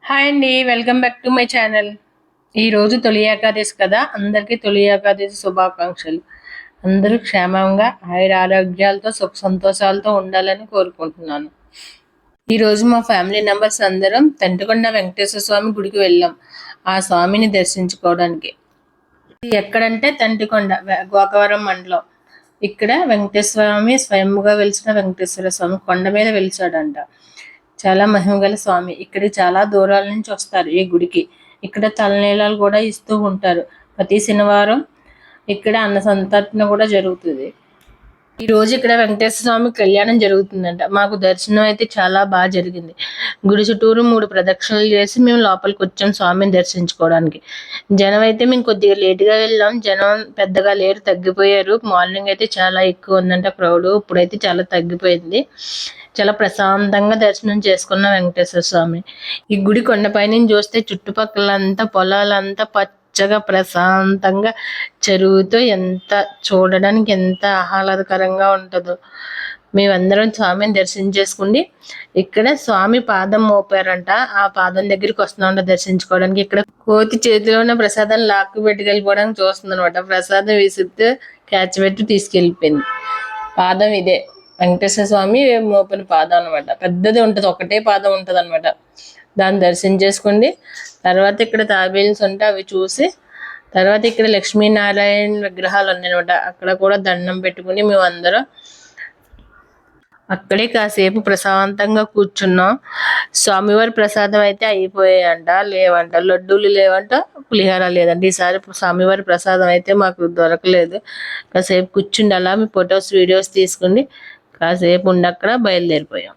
Hi అండి, welcome back to my channel. ఈరోజు తొలి ఏకాదశి కదా, అందరికీ తొలి ఏకాదశి శుభాకాంక్షలు. అందరూ క్షేమంగా ఆయుర ఆరోగ్యాలతో సుఖ సంతోషాలతో ఉండాలని కోరుకుంటున్నాను. ఈరోజు మా ఫ్యామిలీ మెంబర్స్ అందరం తంటికొండ వెంకటేశ్వర స్వామి గుడికి వెళ్ళాం ఆ స్వామిని దర్శించుకోవడానికి. ఎక్కడంటే తంటికొండ, గోకవరం మండలం. ఇక్కడ వెంకటేశ్వర స్వామి స్వయంగా వెలిసిన వెంకటేశ్వర స్వామి కొండ మీద వెలిచాడంట. చాలా మహిమగల స్వామి. ఇక్కడికి చాలా దూరాల నుంచి వస్తారు ఈ గుడికి. ఇక్కడ తలనీలాలు కూడా ఇస్తూ ఉంటారు. ప్రతి శనివారం ఇక్కడ అన్న సంతర్పణ కూడా జరుగుతుంది. ఈ రోజు ఇక్కడ వెంకటేశ్వర స్వామి కళ్యాణం జరుగుతుందంట. మాకు దర్శనం అయితే చాలా బాగా జరిగింది. గుడి చుట్టూరు 3 ప్రదక్షిణలు చేసి మేము లోపలికి వచ్చాం స్వామిని దర్శించుకోవడానికి. జనం అయితే మేము కొద్దిగా లేటుగా వెళ్ళాం. జనం పెద్దగా లేరు, తగ్గిపోయారు. మార్నింగ్ అయితే చాలా ఎక్కువ ఉందంట క్రౌడ్. ఇప్పుడైతే చాలా తగ్గిపోయింది. చాలా ప్రశాంతంగా దర్శనం చేసుకున్న వెంకటేశ్వర స్వామి. ఈ గుడి కొండపై నుంచి చూస్తే చుట్టుపక్కలంతా పొలాలంతా పచ్చగా ప్రశాంతంగా చెరువుతో చూడడానికి ఎంత ఆహ్లాదకరంగా ఉంటుందో. మేమందరం స్వామిని దర్శనం చేసుకుని ఇక్కడ స్వామి పాదం మోపారంట. ఆ పాదం దగ్గరికి వస్తున్నాం దర్శించుకోవడానికి. ఇక్కడ కోతి చేతిలో ఉన్న ప్రసాదం లాక్కు పెట్టుకెళ్ళిపోవడానికి చూస్తుంది అనమాట. ప్రసాదం విసిరితే క్యాచ్ పెట్టి తీసుకెళ్ళిపోయింది. పాదం ఇదే వెంకటేశ్వర స్వామి మోపిన పాదం అనమాట. పెద్దది ఉంటుంది, ఒకటే పాదం ఉంటుంది అనమాట. దాన్ని దర్శనం చేసుకోండి. తర్వాత ఇక్కడ తాబేల్స్ ఉంటే అవి చూసి తర్వాత ఇక్కడ లక్ష్మీనారాయణ విగ్రహాలు ఉన్నాయన్నమాట. అక్కడ కూడా దండం పెట్టుకుని మేము అందరం అక్కడే కాసేపు ప్రశాంతంగా కూర్చున్నాం. స్వామివారి ప్రసాదం అయితే అయిపోయాయంట, లేవంట. లడ్డూలు లేవంట, పులిహార లేదంట. ఈసారి స్వామివారి ప్రసాదం అయితే మాకు దొరకలేదు. కాసేపు కూర్చుండి అలా మీ ఫొటోస్ వీడియోస్ తీసుకుని కాసేపు ఉండి అక్కడ బయలుదేరిపోయాం.